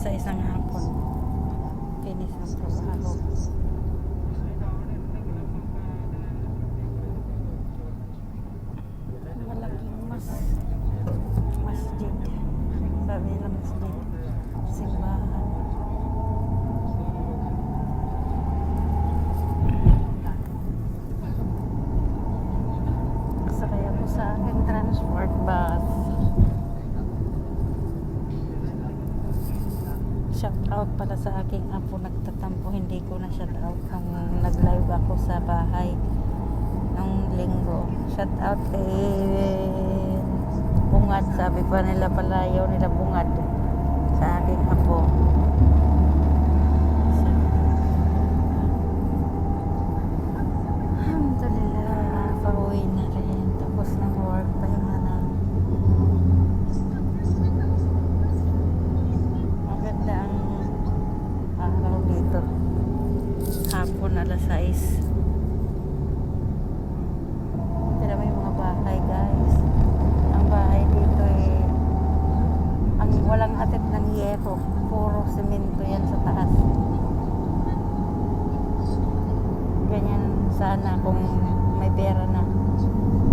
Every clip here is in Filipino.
sa isang hapon. Finish ang trabaho. Malaking masjid. Sabi nila masjid. Simbahan. Sakay ako sa aking transport bus. Shout out pala sa aking apo nagtatampo. Hindi ko na shout out nung nag-live ako sa bahay nung linggo. Shout out kay Bungad. Sabi pa nila palayaw nila Bungad sa aking apo. Alhamdulillah, pauwi na rin. Tapos ng work, pahinga na. Maganda ang araw dito. Hapon alas 6. Pero may mga bahay, guys. Ang bahay dito ang walang atip ng yero. Puro semento yan sa taas. Ganyan sana kung may pera na.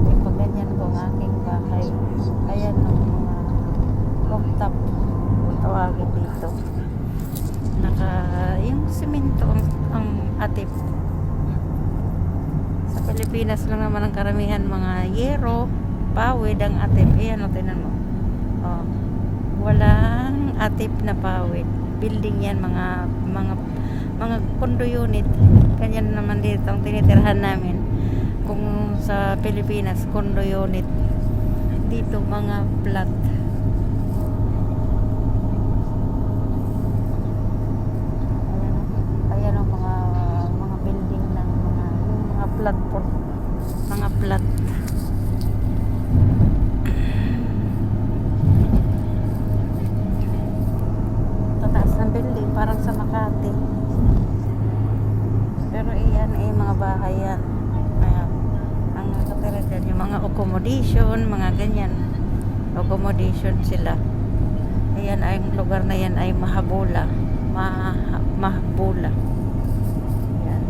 Ipaganyan ko ang aking bahay. Ayan ang mga rooftop kung tawagin dito. Yung semento ang atip. Sa Pilipinas lang naman ang karamihan mga yero, pawid ang atip. Ayan o, tinan mo. Oh, walang atip na pawid. Building yan, mga condo unit. Ganyan naman dito ang tinitirhan namin. Kung sa Pilipinas, condo unit. Dito mga flat. Ayan ang mga building ng mga flat po. Mga flat. Tataas ng building parang sa Makati. Pero iyan mga bahay yan. Ayan. Ang nakatira dyan, yung mga accommodation, mga ganyan. Accommodation sila. Ayan, ang lugar na yan ay Mahabula. Mahabula. Ayan.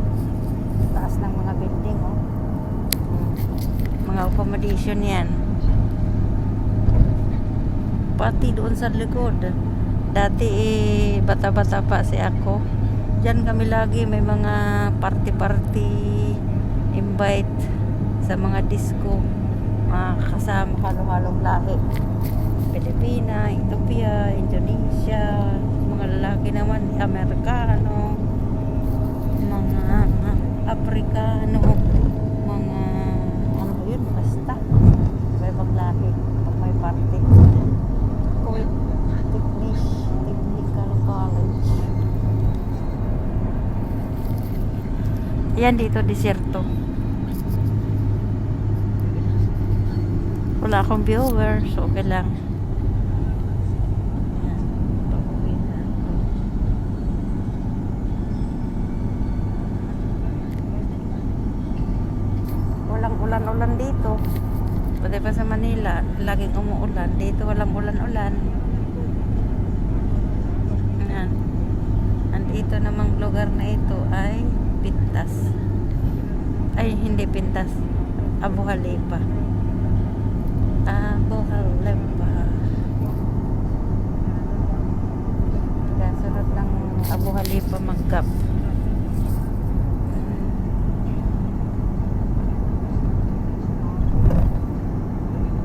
Taas ng mga building, oh. Mga accommodation yan. Pati doon sa likod. Dati bata-bata pa si ako. Diyan kami lagi may mga party-party, invite sa mga disco, mga kasama halo-halong lahi. Pilipina, Ethiopia, Indonesia, mga lalaki naman, Amerikano, mga Afrikano, mga ano yun, basta may ibang lahi pag may party. Kuwait Technical College. Yan dito, desierto. Wala akong viewer, so okay lang. Walang ulan-ulan dito. Pwede pa sa Manila, laging umuulan. Dito walang ulan-ulan. Yan. Andito namang lugar na ito ay Pintas. Ay, hindi Pintas. Abu Halipa. Abu Halipa. Kasunod ng Abu Halipa Magkap.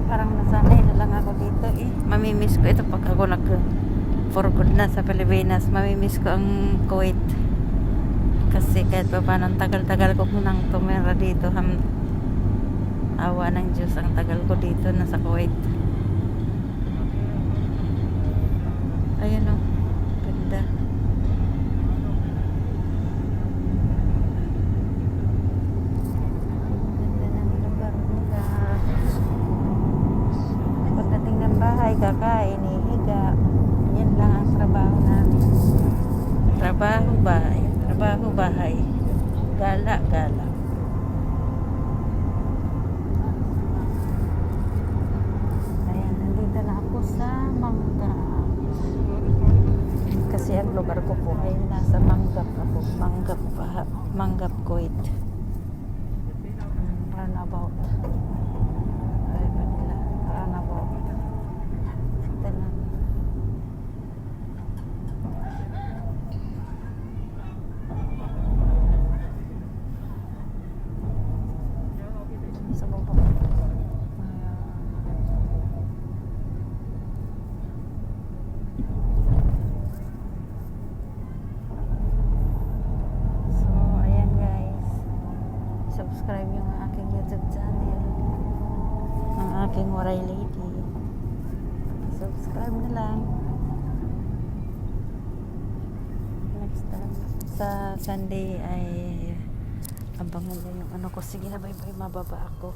Parang nasanay na lang ako dito eh. Mamimiss ko ito pag ako for good na sa Pilipinas. Mamimiss ko ang Kuwait. Kasi kahit pa paano tagal-tagal ko nang tumira dito. Awa ng Diyos, ang tagal ko dito na sa Kuwait. Ayan o, ganda. Ganda ng lugar nila. Pagdating ng bahay, kakain, hihiga. Yan lang ang trabaho namin. Trabaho bahay. Trabaho bahay. Gala, gala. Ayan, nandito na ako sa Mangga. lugar ko po ay nasa Manggap ako. Manggap, Kuwait. Runabout. Ay, Manila. Runabout. Tingnan. Sa baba. So, ayan guys. Subscribe yung aking YouTube channel. Ang aking Waray Lady. Subscribe na lang. Next time. Sa Sunday ay abangan na yung ano ko. Sige na, bye bye. Mababa ako.